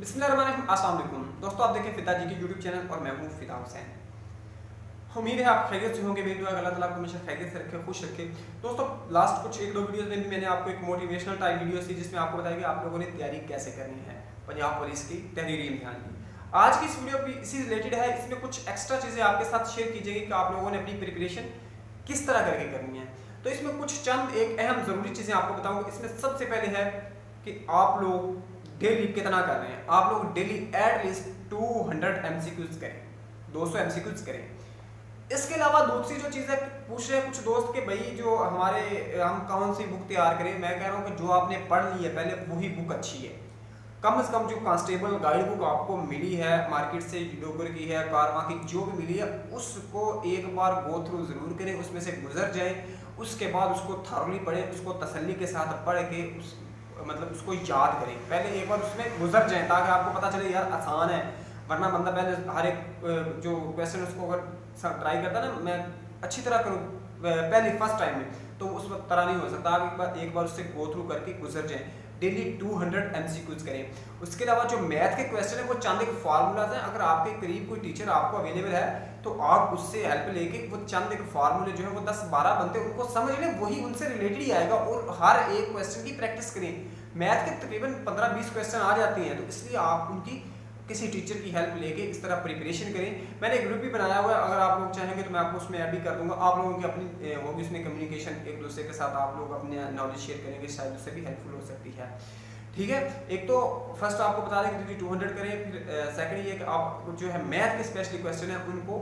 बिस्मिल्लाहिर्रहमानिर्रहीम। अस्सलाम वालेकुम दोस्तों, आप देखें फिदा जी की यूट्यूब चैनल और मैं हूँ फिदा हुसैन। उम्मीद है आप खैरियत से होंगे। मेरी दुआ है अल्लाह ताला आपको हमेशा खैरियत से रखे, खुश रखे। दोस्तों, लास्ट कुछ एक दो वीडियोस में भी मैंने आपको एक मोटिवेशनल टाइप वीडियो थी जिसमें आपको बताया कि आप लोगों ने तैयारी कैसे करनी है पंजाब पुलिस की तहरीरी इम्तिहान की। आज की इस वीडियो भी इसी रिलेटेड है। इसमें कुछ एक्स्ट्रा चीज़ें आपके साथ शेयर की जाएगी कि आप लोगों ने अपनी प्रिपरेशन किस तरह करके करनी है। तो इसमें कुछ चंद एक अहम ज़रूरी चीज़ें आपको बताऊंगा। इसमें सबसे पहले है कि आप लोग डेली कितना कर रहे हैं। आप लोग डेली एटलीस्ट 200 MCQs करें, 200 MCQs करें। इसके अलावा दूसरी जो चीज़ है, पूछ रहे हैं कुछ दोस्त के भाई जो हमारे हम कौन सी बुक तैयार करें। मैं कह रहा हूँ कि जो आपने पढ़ ली है पहले वही बुक अच्छी है। कम से कम जो कांस्टेबल गाइड बुक आपको मिली है मार्केट से, डोगर की है, कारवां की, जो भी मिली है उसको एक बार गो थ्रू ज़रूर करें, उसमें से गुजर जाएं। उसके बाद उसको थॉरली पढ़ें, उसको तसल्ली के साथ पढ़ के मतलब उसको याद करें। पहले एक बार उसमें गुजर जाएं ताकि आपको पता चले यार आसान है। वरना बंदा पहले हर एक जो क्वेश्चन उसको अगर ट्राई करता ना, मैं अच्छी तरह करूँ पहले फर्स्ट टाइम में, तो उस वक्त तरह नहीं हो सकता। आप एक बार उससे गो थ्रू करके गुजर जाएं। डेली 200 MCQs करें। उसके अलावा जो मैथ के क्वेश्चन है वो चंद एक फार्मूलाज हैं। अगर आपके करीब कोई टीचर आपको अवेलेबल है तो आप उससे हेल्प लेके वो चंद एक फार्मूले जो है वो 10-12 बनते हैं उनको समझ लें, वही उनसे रिलेटेड ही आएगा। और हर एक क्वेश्चन की प्रैक्टिस करें। मैथ के तकरीबन 15-20 क्वेश्चन आ जाती हैं, तो इसलिए आप उनकी किसी टीचर की हेल्प लेके इस तरह प्रिपरेशन करें। मैंने एक ग्रुप भी बनाया हुआ है, अगर आप लोग चाहेंगे तो मैं आपको उसमें ऐड भी कर दूंगा। आप लोगों की अपनी होगी उसमें कम्युनिकेशन, एक दूसरे के साथ आप लोग अपने नॉलेज शेयर करेंगे, शायद उससे भी हेल्पफुल हो सकती है। ठीक है, एक तो फर्स्ट आपको बता दें कि 200 करें। फिर सेकंड ये कि आप जो है मैथ के स्पेशली क्वेश्चन है उनको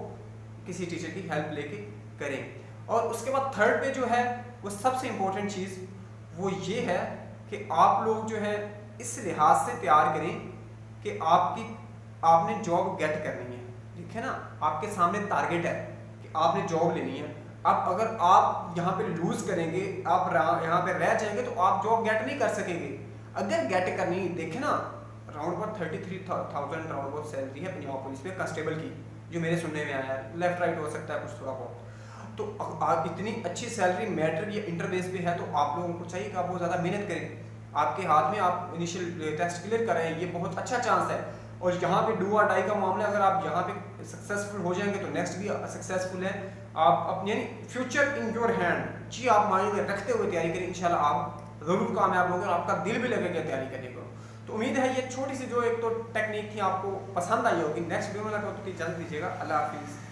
किसी टीचर की हेल्प लेके करें। और उसके बाद थर्ड पे जो है वो सबसे इम्पोर्टेंट चीज़ वो ये है कि आप लोग जो है इस लिहाज से तैयार करें कि आपने जॉब गेट करनी है। ठीक है ना, आपके सामने टारगेट है कि आपने जॉब लेनी है। अब अगर आप यहाँ पे लूज करेंगे, आप यहाँ पे रह जाएंगे तो आप जॉब गेट नहीं कर सकेंगे। अगर गेट करनी, देखे ना, राउंड पर 33,000 राउंड बहुत सैलरी है पंजाब पुलिस में कांस्टेबल की, जो मेरे सुनने में आया है। लेफ्ट राइट हो सकता है कुछ थोड़ा बहुत। तो आप इतनी अच्छी सैलरी मैट्रिक या इंटर बेस पे है तो आप लोगों को चाहिए कि आप बहुत ज़्यादा मेहनत करें। आपके हाथ में आप इनिशियल टेस्ट क्लियर कर रहे हैं, ये बहुत अच्छा चांस है। और यहाँ पे डू और डाई का मामला, अगर आप यहाँ पे सक्सेसफुल हो जाएंगे तो नेक्स्ट भी सक्सेसफुल है। आप अपने यानी फ्यूचर इन योर हैंड जी आप माइंड में रखते हुए तैयारी करें। इंशाल्लाह आप ज़रूर कामयाब होंगे और आपका दिल भी लगेगा तैयारी करने को। तो उम्मीद है ये छोटी सी जो एक तो टेक्निक थी आपको पसंद आई होगी। नेक्स्ट वीडियो में जल्द दीजिएगा। अल्लाह हाफिज़।